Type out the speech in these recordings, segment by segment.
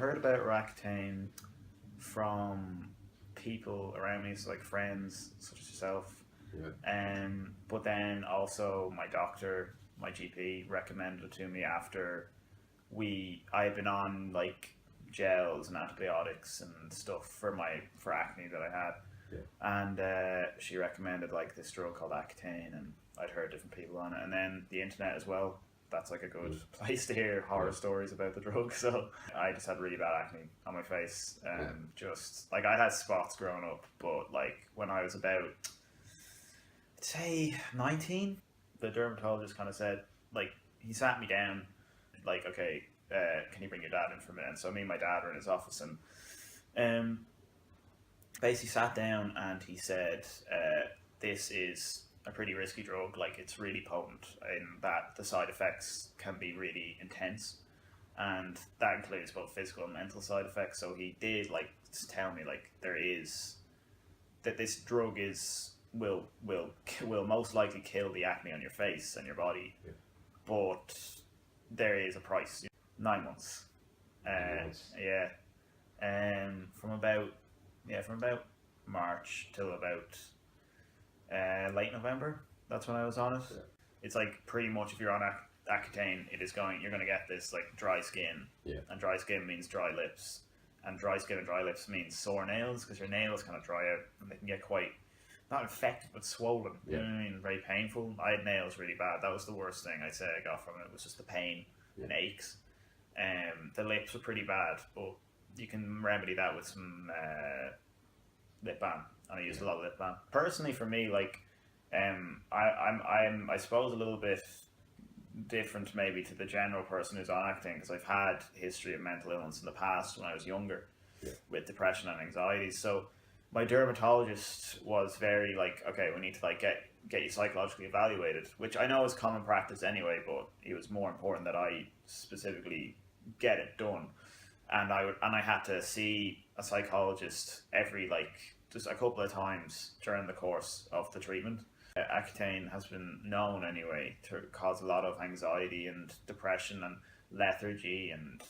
heard about Roaccutane from people around me, so like friends such as yourself. Yeah. But then also my doctor, my GP recommended it to me after I had been on like gels and antibiotics and stuff for acne that I had. Yeah. And she recommended like this drug called Accutane, and I'd heard different people on it, and then the internet as well. That's like a good place to hear horror stories about the drug. So I just had really bad acne on my face, just like I had spots growing up, but like when I was about, say, 19, the dermatologist kind of said, like, he sat me down, like, okay, can you bring your dad in for a minute? And so me and my dad were in his office, and basically sat down, and he said, this is a pretty risky drug. Like, it's really potent in that the side effects can be really intense, and that includes both physical and mental side effects. So he did like tell me like that this drug will most likely kill the acne on your face and your body, but there is a price. 9 months. Yeah. From about March till about late November. That's when I was on it. Yeah. It's like pretty much if you're on Accutane, you're going to get this like dry skin. Yeah. And dry skin means dry lips, and dry skin and dry lips means sore nails, because your nails kind of dry out and they can get quite, not infected, but swollen. Yeah. You know what I mean? Very painful. I had nails really bad. That was the worst thing I'd say I got from it. Was just the pain and aches. The lips were pretty bad, but you can remedy that with some lip balm, and I used a lot of lip balm. Personally, for me, like, I'm I suppose a little bit different maybe to the general person who's on acting, because I've had history of mental illness in the past when I was younger, with depression and anxiety. So my dermatologist was very like, okay, we need to like get you psychologically evaluated, which I know is common practice anyway, but it was more important that I specifically get it done. And I had to see a psychologist every like just a couple of times during the course of the treatment. Accutane has been known anyway to cause a lot of anxiety and depression and lethargy and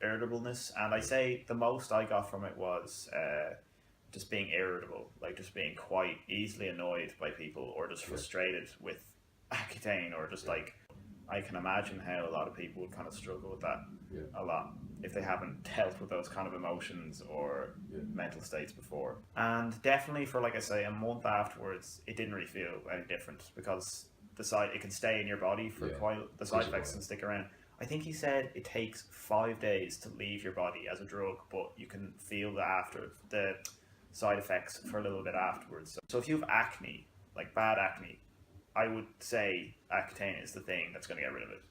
irritableness. And I say the most I got from it was just being irritable, like just being quite easily annoyed by people, or just frustrated with Accutane, or just like, I can imagine how a lot of people would kind of struggle with that a lot if they haven't dealt with those kind of emotions or mental states before. And definitely for, like I say, a month afterwards, it didn't really feel any different, because it can stay in your body for quite, the side effects can stick around. I think he said it takes 5 days to leave your body as a drug, but you can feel the side effects for a little bit afterwards. So if you have acne, like bad acne, I would say Accutane is the thing that's going to get rid of it.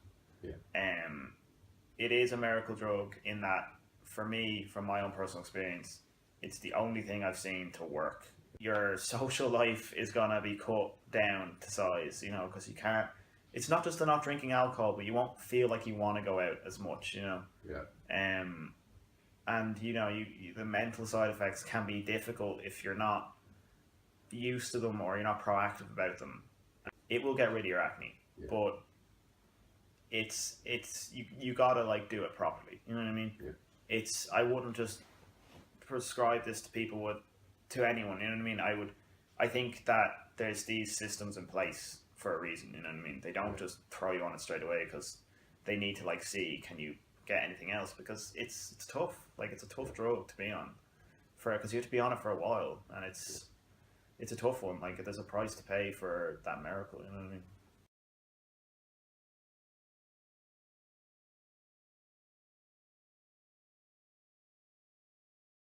It is a miracle drug in that, for me, from my own personal experience, it's the only thing I've seen to work. Your social life is going to be cut down to size, you know, because you can't, it's not just the not drinking alcohol, but you won't feel like you want to go out as much, you know. And, you know, the mental side effects can be difficult if you're not used to them or you're not proactive about them. It will get rid of your acne, but you gotta like do it properly. You know what I mean? I wouldn't just prescribe this to people to anyone. You know what I mean? I think that there's these systems in place for a reason. You know what I mean? They don't just throw you on it straight away, because they need to like see, can you get anything else, because it's tough. Like, it's a tough drug to be on, because you have to be on it for a while, and it's a tough one. Like, there's a price to pay for that miracle. You know what I mean?